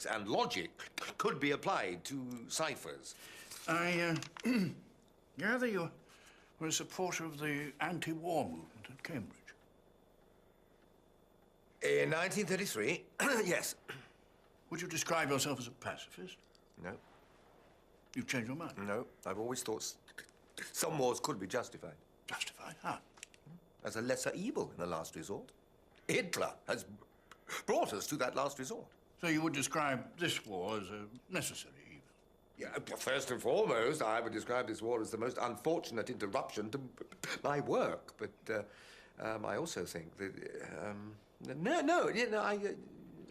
and logic could be applied to ciphers. I gather you were a supporter of the anti-war movement at Cambridge. In 1933, yes. Would you describe yourself as a pacifist? No. You've changed your mind? No, I've always thought some wars could be justified. Justified? How? As a lesser evil in the last resort. Hitler has brought us to that last resort. So you would describe this war as a necessary evil? Yeah, first and foremost, I would describe this war as the most unfortunate interruption to my work. But I also think that...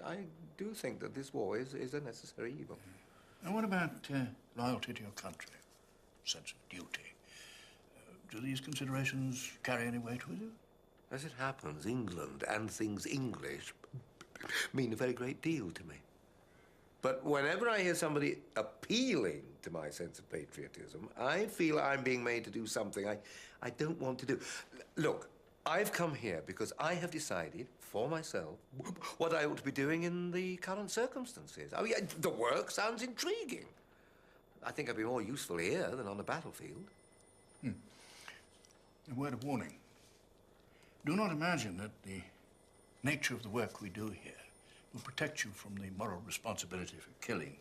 I do think that this war is a necessary evil. And what about loyalty to your country, sense of duty? Do these considerations carry any weight with you? As it happens, England and things English mean a very great deal to me. But whenever I hear somebody appealing to my sense of patriotism, I feel I'm being made to do something I don't want to do. Look, I've come here because I have decided for myself what I ought to be doing in the current circumstances. I mean, the work sounds intriguing. I think I'd be more useful here than on the battlefield. A word of warning. Do not imagine that the nature of the work we do here will protect you from the moral responsibility for killing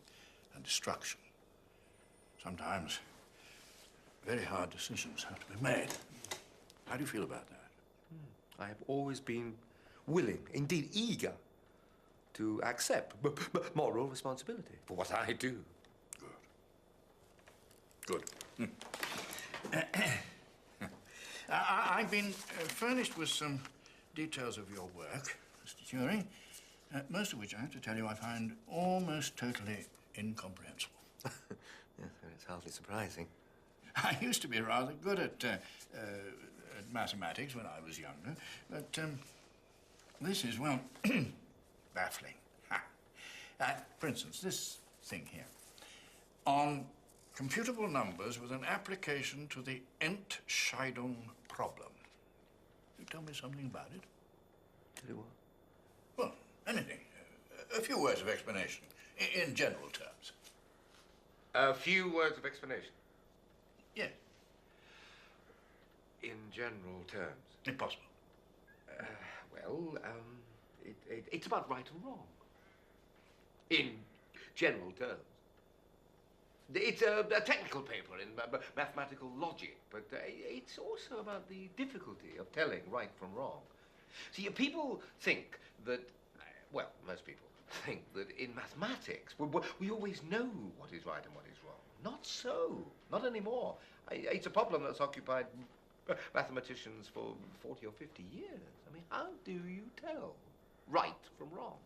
and destruction. Sometimes very hard decisions have to be made. How do you feel about that? I have always been willing, indeed eager, to accept moral responsibility for what I do. Good. Good. I've been furnished with some details of your work, Mr. Turing, most of which I have to tell you I find almost totally incomprehensible. Yes, it's hardly surprising. I used to be rather good at mathematics when I was younger, but this is, well, baffling. For instance, this thing here. On computable numbers with an application to the Entscheidung problem. You tell me something about it? Tell you what? Well, anything. A few words of explanation, in general terms. A few words of explanation? Yes. In general terms? If possible. It's about right and wrong. In general terms. It's a technical paper in mathematical logic, but it's also about the difficulty of telling right from wrong. See, people think that, well, most people think that in mathematics, we always know what is right and what is wrong. Not so. Not anymore. It's a problem that's occupied mathematicians for 40 or 50 years. I mean, how do you tell right from wrong?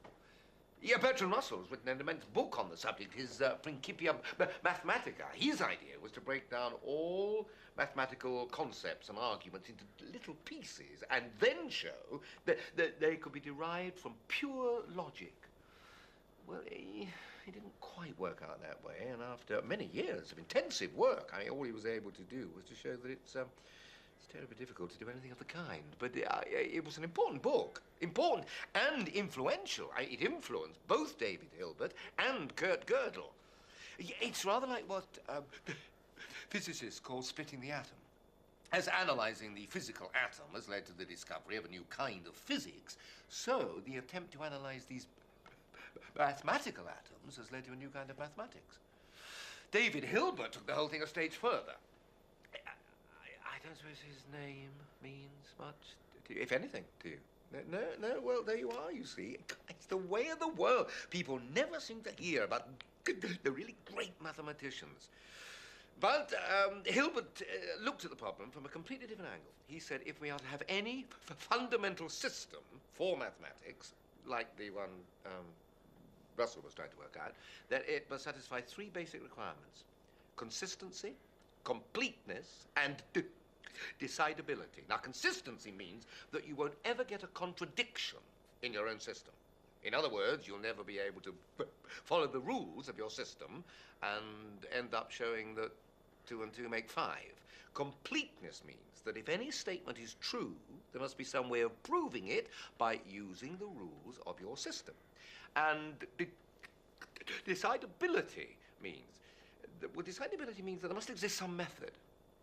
Yeah, Bertrand Russell's written an immense book on the subject, his Principia Mathematica. His idea was to break down all mathematical concepts and arguments into little pieces and then show that they could be derived from pure logic. Well, he didn't quite work out that way, and after many years of intensive work, I mean, all he was able to do was to show that it's terribly difficult to do anything of the kind. But it was an important book. Important and influential. It influenced both David Hilbert and Kurt Gödel. It's rather like what physicists call splitting the atom. As analyzing the physical atom has led to the discovery of a new kind of physics, so the attempt to analyze these mathematical atoms has led to a new kind of mathematics. David Hilbert took the whole thing a stage further. I don't suppose his name means much to you, if anything, to you. No, well, there you are, you see. It's the way of the world. People never seem to hear about the really great mathematicians. But Hilbert looked at the problem from a completely different angle. He said if we are to have any fundamental system for mathematics, like the one Russell was trying to work out, that it must satisfy three basic requirements: consistency, completeness, and decidability. Now, consistency means that you won't ever get a contradiction in your own system. In other words, you'll never be able to follow the rules of your system and end up showing that 2 and 2 make 5. Completeness means that if any statement is true, there must be some way of proving it by using the rules of your system. And Decidability means, well, decidability means that there must exist some method,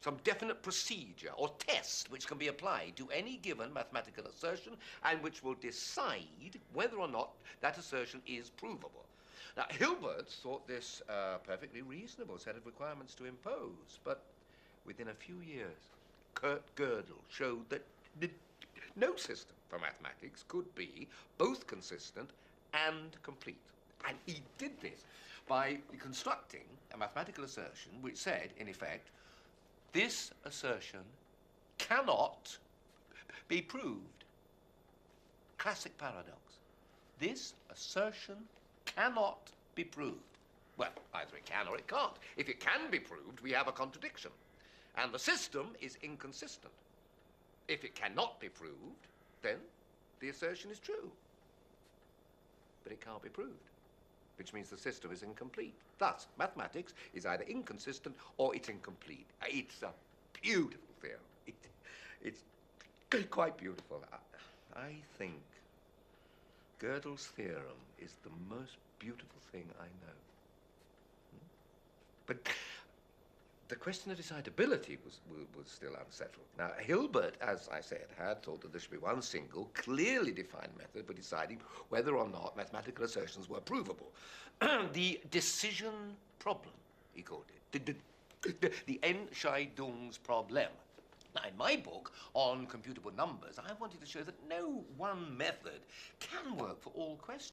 some definite procedure or test which can be applied to any given mathematical assertion and which will decide whether or not that assertion is provable. Now, Hilbert thought this a perfectly reasonable set of requirements to impose, but within a few years, Kurt Gödel showed that no system for mathematics could be both consistent and complete. And he did this by constructing a mathematical assertion which said, in effect, this assertion cannot be proved. Classic paradox. This assertion cannot be proved. Well, either it can or it can't. If it can be proved, we have a contradiction. And the system is inconsistent. If it cannot be proved, then the assertion is true. But it can't be proved, which means the system is incomplete. Thus, mathematics is either inconsistent or it's incomplete. It's a beautiful theorem. It's quite beautiful. I think Gödel's theorem is the most beautiful thing I know. But the question of decidability was still unsettled. Now, Hilbert, as I said, had thought that there should be one single, clearly defined method for deciding whether or not mathematical assertions were provable. The decision problem, he called it. The Entscheidungsproblem. Now, in my book on computable numbers, I wanted to show that no one method can work for all questions.